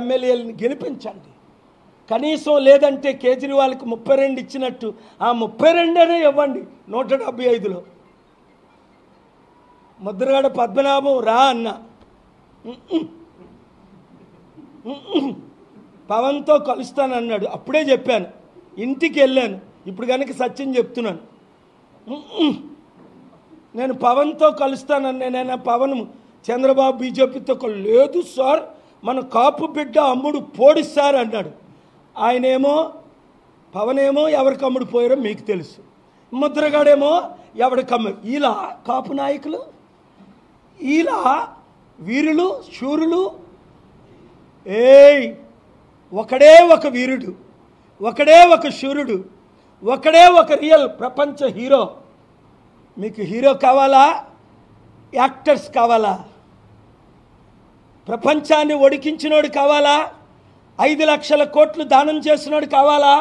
ఎమ్మెల్యేలను గెలిపించండి. కనీసం లేదంటే కేజ్రీవాల్కి 32 ఇచ్చినట్టు ఆ 32 ఇవ్వండి 175లో. ముద్రగడ పద్మనాభం రా అన్న, పవన్తో కలుస్తానన్నాడు. అప్పుడే చెప్పాను, ఇంటికి వెళ్ళాను. ఇప్పుడు కనుక సత్యం చెప్తున్నాను, నేను పవన్తో కలుస్తానన్నా. నేను పవన్ చంద్రబాబు బీజేపీతో లేదు సార్, మన కాపు బిడ్డ అమ్ముడు పోడిస్తారు అన్నాడు. ఆయనేమో పవనేమో ఎవరికి అమ్ముడు పోయారో మీకు తెలుసు, ముద్రగాడేమో ఎవరికి అమ్మారు. ఇలా కాపు నాయకులు, ఇలా వీరులు శూరులు. ఒకడే ఒక వీరుడు, ఒకడే ఒక శూరుడు, ఒకడే ఒక రియల్ ప్రపంచ హీరో. మీకు హీరో కావాలా, యాక్టర్స్ కావాలా? ప్రపంచాన్ని ఒడికించినోడు కావాలా? 5 లక్షల కోట్లు దానం చేసినోడు కావాలా?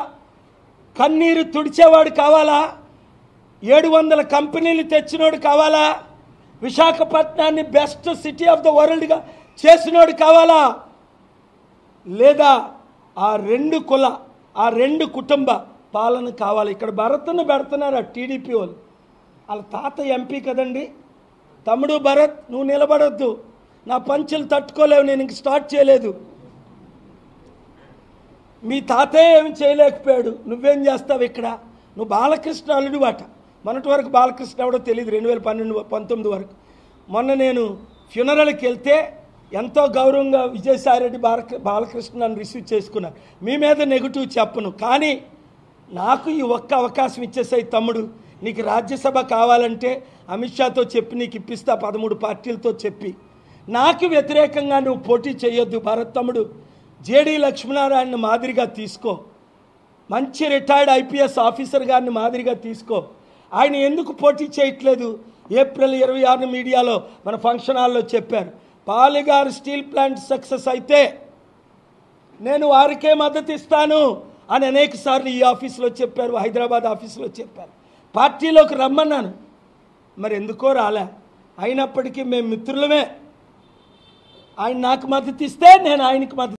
కన్నీరు తుడిచేవాడు కావాలా? 700 కంపెనీలు తెచ్చినోడు కావాలా? విశాఖపట్నాన్ని బెస్ట్ సిటీ ఆఫ్ ద వరల్డ్గా చేసినోడు కావాలా? లేదా ఆ 2 కుల, ఆ 2 కుటుంబ పాలన కావాలి? ఇక్కడ భరత్ను పెడుతున్నారు ఆ టీడీపీ వాళ్ళు. వాళ్ళ తాత ఎంపీ కదండి. తమ్ముడు భరత్, నువ్వు నిలబడొద్దు, నా పంచులు తట్టుకోలేవు, నేను ఇంక స్టార్ట్ చేయలేదు. మీ తాతే ఏమి చేయలేకపోయాడు, నువ్వేం చేస్తావు ఇక్కడ? నువ్వు బాలకృష్ణ అల్లుడు వాట. మొన్నటి వరకు బాలకృష్ణ ఎవడో తెలియదు, 2012-19 వరకు. మొన్న నేను ఫ్యూనరల్కి వెళ్తే ఎంతో గౌరవంగా విజయసాయిరెడ్డి బాలకృష్ణ నన్ను రిసీవ్ చేసుకున్నారు. మీ మీద నెగిటివ్ చెప్పను, కానీ నాకు ఈ ఒక్క అవకాశం ఇచ్చేసాయి తమ్ముడు. నీకు రాజ్యసభ కావాలంటే అమిత్ షాతో చెప్పి నీకు ఇప్పిస్తా, 13 పార్టీలతో చెప్పి. నాకు వ్యతిరేకంగా నువ్వు పోటీ చేయొద్దు భరత్ తమ్ముడు. జేడీ లక్ష్మీనారాయణ మాదిరిగా తీసుకో, మంచి రిటైర్డ్ ఐపీఎస్ ఆఫీసర్ గారిని మాదిరిగా తీసుకో. ఆయన ఎందుకు పోటీ చేయట్లేదు? ఏప్రిల్ 26 మీడియాలో మన ఫంక్షన్ హాల్లో చెప్పారు, పాలిగార్ స్టీల్ ప్లాంట్ సక్సెస్ అయితే నేను వారికే మద్దతు ఇస్తాను అని అనేక సార్లు ఈ ఆఫీసులో చెప్పారు, హైదరాబాద్ ఆఫీసులో చెప్పారు. పార్టీలోకి రమ్మన్నాను, మరి ఎందుకో రాలే. అయినప్పటికీ మేము మిత్రులమే. ఆయన నాకు మద్దతు ఇస్తే నేను ఆయనకి మద్దతు